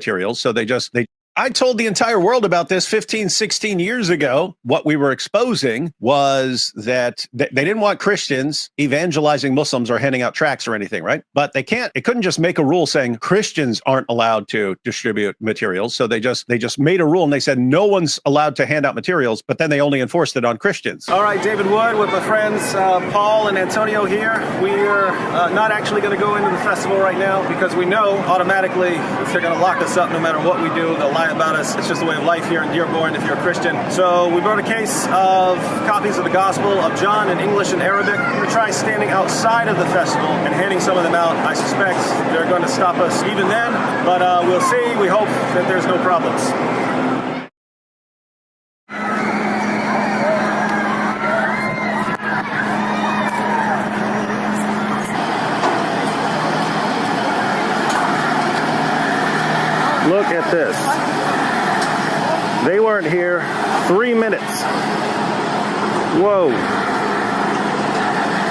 materials. So I told the entire world about this 15, 16 years ago. What we were exposing was that they didn't want Christians evangelizing Muslims or handing out tracts or anything, right? But they couldn't just make a rule saying Christians aren't allowed to distribute materials. So they just made a rule and they said no one's allowed to hand out materials, but then they only enforced it on Christians. All right, David Wood with my friends Paul and Antonio here. We're not actually going to go into the festival right now because we know automatically they're going to lock us up no matter what we do. They'll lie about us. It's just the way of life here in Dearborn if you're a Christian. So we brought a case of copies of the Gospel of John in English and Arabic. We're going to try standing outside of the festival and handing some of them out. I suspect they're going to stop us even then, but we'll see. We hope that there's no problems. Look at this. They weren't here 3 minutes. Whoa.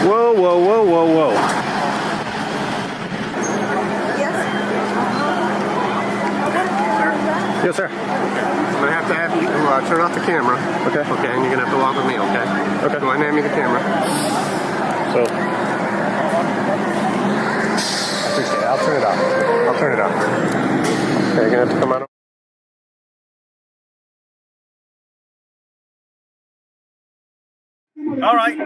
Whoa, whoa, whoa, whoa, whoa. Yes, sir. I'm going to have you turn off the camera. Okay. Okay, and you're going to have to walk with me, okay? Okay. Go ahead and hand me the camera. So, I appreciate it. I'll turn it off. Okay, you're going to have to come out. all right,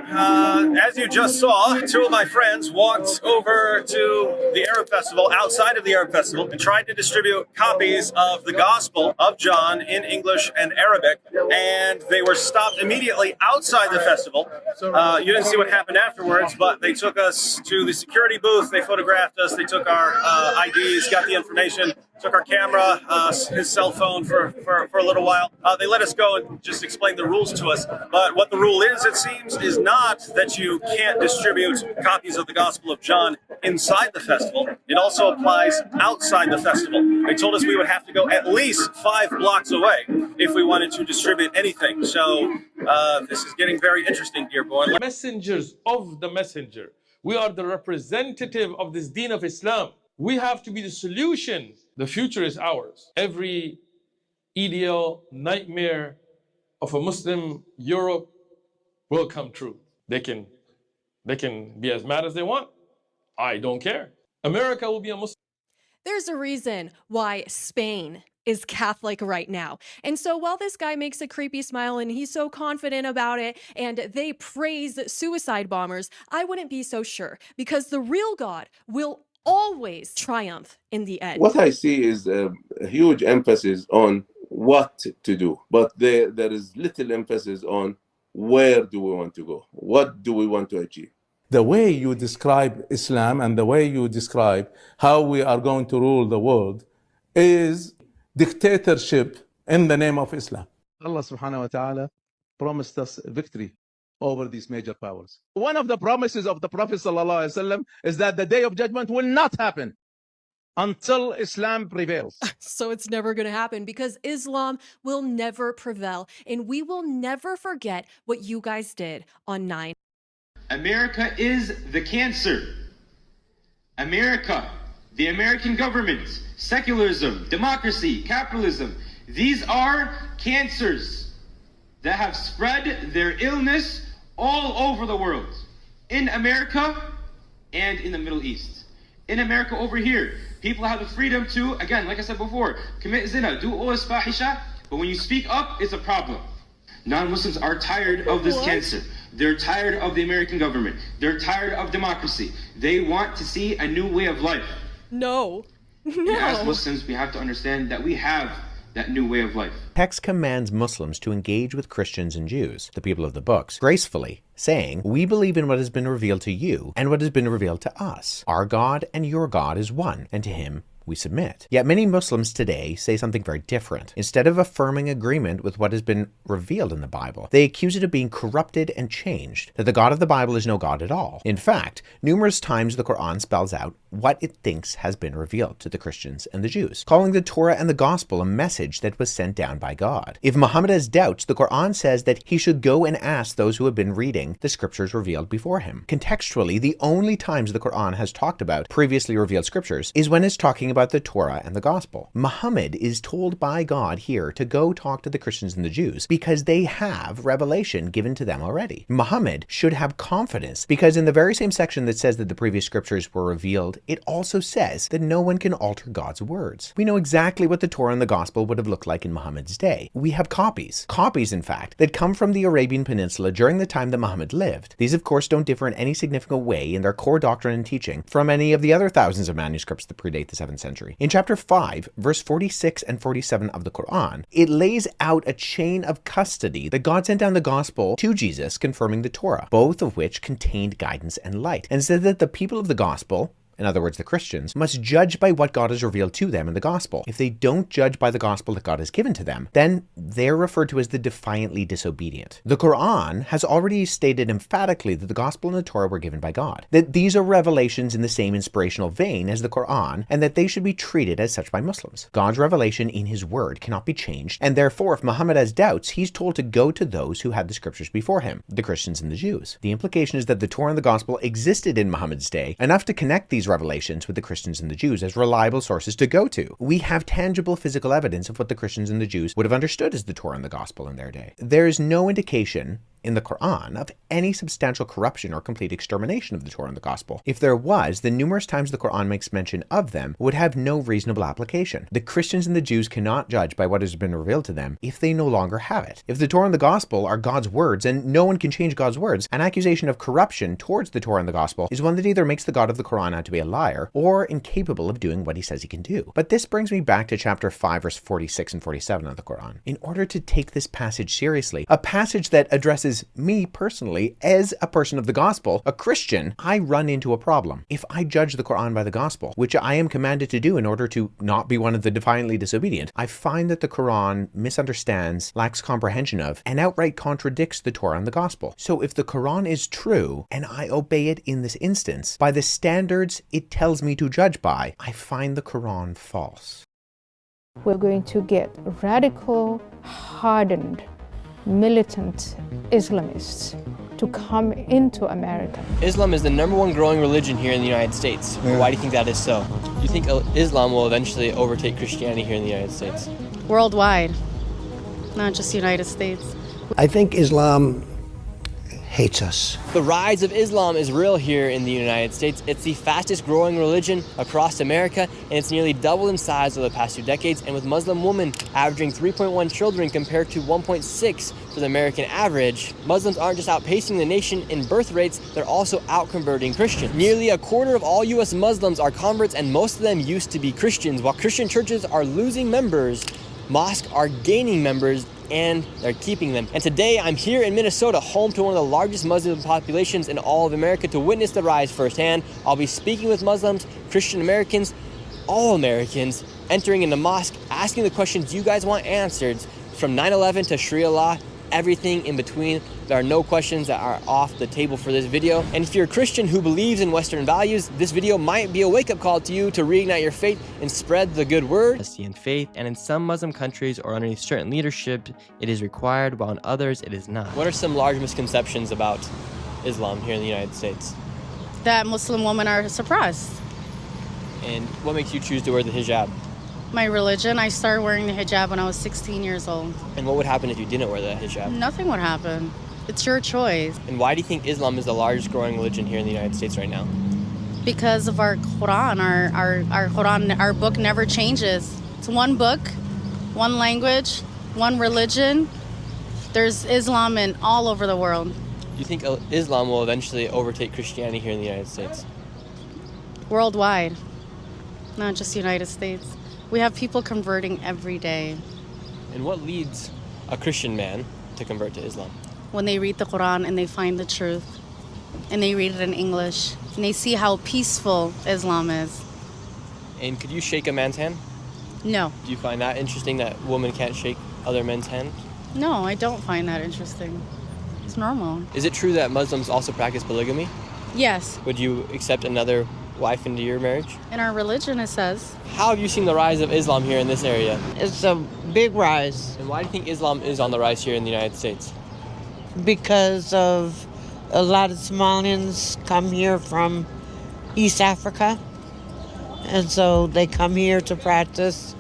as you just saw, two of my friends walked over to the Arab Festival, outside of the Arab Festival, and tried to distribute copies of the Gospel of John in English and Arabic, and they were stopped immediately outside the festival. You didn't see what happened afterwards, but they took us to the security booth, they photographed us, they took our IDs, got the information, took our camera, his cell phone for a little while. They let us go and just explain the rules to us. But what the rule is, it seems, is not that you can't distribute copies of the Gospel of John inside the festival. It also applies outside the festival. They told us we would have to go at least 5 blocks away if we wanted to distribute anything. So this is getting very interesting, Dearborn. Messengers of the messenger. We are the representative of this deen of Islam. We have to be the solution. The future is ours. Every ideal nightmare of a Muslim Europe will come true. They can be as mad as they want. I don't care. America will be a Muslim. There's a reason why Spain is Catholic right now. And so while this guy makes a creepy smile and he's so confident about it and they praise suicide bombers, I wouldn't be so sure, because the real God will always triumph in the end. What I see is a huge emphasis on what to do, but there is little emphasis on where do we want to go, what do we want to achieve. The way you describe Islam and the way you describe how we are going to rule the world is dictatorship in the name of Islam. Allah subhanahu wa ta'ala promised us victory over these major powers. One of the promises of the Prophet sallallahu alaihi wasallam is that the day of judgment will not happen until Islam prevails. So it's never going to happen, because Islam will never prevail, and we will never forget what you guys did on 9. America is the cancer. America, the American government, secularism, democracy, capitalism, these are cancers that have spread their illness all over the world. In America and in the Middle East. In America over here, people have the freedom to, again, like I said before, commit zina, do fahisha, but when you speak up, it's a problem. Non-Muslims are tired of this cancer. They're tired of the American government. They're tired of democracy. They want to see a new way of life. No. As Muslims, we have to understand that we have that new way of life. Text commands Muslims to engage with Christians and Jews, the people of the books, gracefully, saying, "We believe in what has been revealed to you and what has been revealed to us. Our God and your God is one, and to him we submit." Yet many Muslims today say something very different. Instead of affirming agreement with what has been revealed in the Bible, they accuse it of being corrupted and changed, that the God of the Bible is no God at all. In fact, numerous times the Quran spells out what it thinks has been revealed to the Christians and the Jews, calling the Torah and the Gospel a message that was sent down by God. If Muhammad has doubts, the Quran says that he should go and ask those who have been reading the scriptures revealed before him. Contextually, the only times the Quran has talked about previously revealed scriptures is when it's talking about the Torah and the gospel. Muhammad is told by God here to go talk to the Christians and the Jews because they have revelation given to them already. Muhammad should have confidence because in the very same section that says that the previous scriptures were revealed, it also says that no one can alter God's words. We know exactly what the Torah and the gospel would have looked like in Muhammad's day. We have copies, in fact, that come from the Arabian Peninsula during the time that Muhammad lived. These of course don't differ in any significant way in their core doctrine and teaching from any of the other thousands of manuscripts that predate the 7th century. In chapter 5, verse 46 and 47 of the Quran, it lays out a chain of custody that God sent down the gospel to Jesus confirming the Torah, both of which contained guidance and light, and said that the people of the gospel, in other words, the Christians, must judge by what God has revealed to them in the gospel. If they don't judge by the gospel that God has given to them, then they're referred to as the defiantly disobedient. The Quran has already stated emphatically that the gospel and the Torah were given by God, that these are revelations in the same inspirational vein as the Quran, and that they should be treated as such by Muslims. God's revelation in his word cannot be changed, and therefore if Muhammad has doubts, he's told to go to those who had the scriptures before him, the Christians and the Jews. The implication is that the Torah and the gospel existed in Muhammad's day, enough to connect these revelations with the Christians and the Jews as reliable sources to go to. We have tangible physical evidence of what the Christians and the Jews would have understood as the Torah and the gospel in their day. There is no indication in the Quran of any substantial corruption or complete extermination of the Torah and the gospel. If there was, the numerous times the Quran makes mention of them would have no reasonable application. The Christians and the Jews cannot judge by what has been revealed to them if they no longer have it. If the Torah and the gospel are God's words and no one can change God's words, an accusation of corruption towards the Torah and the gospel is one that either makes the God of the Quran out to be a liar or incapable of doing what he says he can do. But this brings me back to chapter 5 verse 46 and 47 of the Quran. In order to take this passage seriously, a passage that addresses me personally as a person of the gospel, a Christian, I run into a problem. If I judge the Quran by the gospel, which I am commanded to do in order to not be one of the defiantly disobedient, I find that the Quran misunderstands, lacks comprehension of, and outright contradicts the Torah and the gospel. So if the Quran is true, and I obey it in this instance, by the standards it tells me to judge by, I find the Quran false. We're going to get radical, hardened, militant Islamists to come into America. Islam is the #1 growing religion here in the United States. Yeah. Why do you think that is so? Do you think Islam will eventually overtake Christianity here in the United States? Worldwide, not just the United States. I think Islam hates us. The rise of Islam is real here in the United States. It's the fastest growing religion across America, and it's nearly doubled in size over the past 2 decades, and with Muslim women averaging 3.1 children compared to 1.6 for the American average, Muslims aren't just outpacing the nation in birth rates, they're also out-converting Christians. Nearly a quarter of all U.S. Muslims are converts, and most of them used to be Christians. While Christian churches are losing members, mosques are gaining members, and they're keeping them. And today I'm here in Minnesota, home to one of the largest Muslim populations in all of America, to witness the rise firsthand. I'll be speaking with Muslims, Christian Americans, all Americans, entering in the mosque, asking the questions you guys want answered, from 9/11 to Sharia law, everything in between. There are no questions that are off the table for this video. And if you're a Christian who believes in Western values, this video might be a wake-up call to you to reignite your faith and spread the good word. In faith, and in some Muslim countries or underneath certain leadership, it is required, while in others it is not. What are some large misconceptions about Islam here in the United States? That Muslim women are suppressed. And what makes you choose to wear the hijab? My religion, I started wearing the hijab when I was 16 years old. And what would happen if you didn't wear the hijab? Nothing would happen. It's your choice. And why do you think Islam is the largest growing religion here in the United States right now? Because of our Quran. Our Quran, our book never changes. It's one book, one language, one religion. There's Islam in all over the world. Do you think Islam will eventually overtake Christianity here in the United States? Worldwide, not just the United States. We have people converting every day. And what leads a Christian man to convert to Islam? When they read the Quran and they find the truth, and they read it in English, and they see how peaceful Islam is. And could you shake a man's hand? No. Do you find that interesting that women can't shake other men's hand? No, I don't find that interesting. It's normal. Is it true that Muslims also practice polygamy? Yes. Would you accept another wife into your marriage? In our religion, it says. How have you seen the rise of Islam here in this area? It's a big rise. And why do you think Islam is on the rise here in the United States? Because of a lot of Somalians come here from East Africa, and so they come here to practice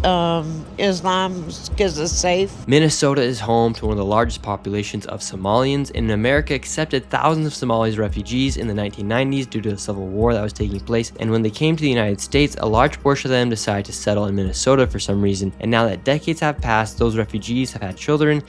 Islam because it's safe. Minnesota is home to one of the largest populations of Somalians, and America accepted thousands of Somalis as refugees in the 1990s due to the civil war that was taking place. And when they came to the United States, a large portion of them decided to settle in Minnesota for some reason. And now that decades have passed, those refugees have had children,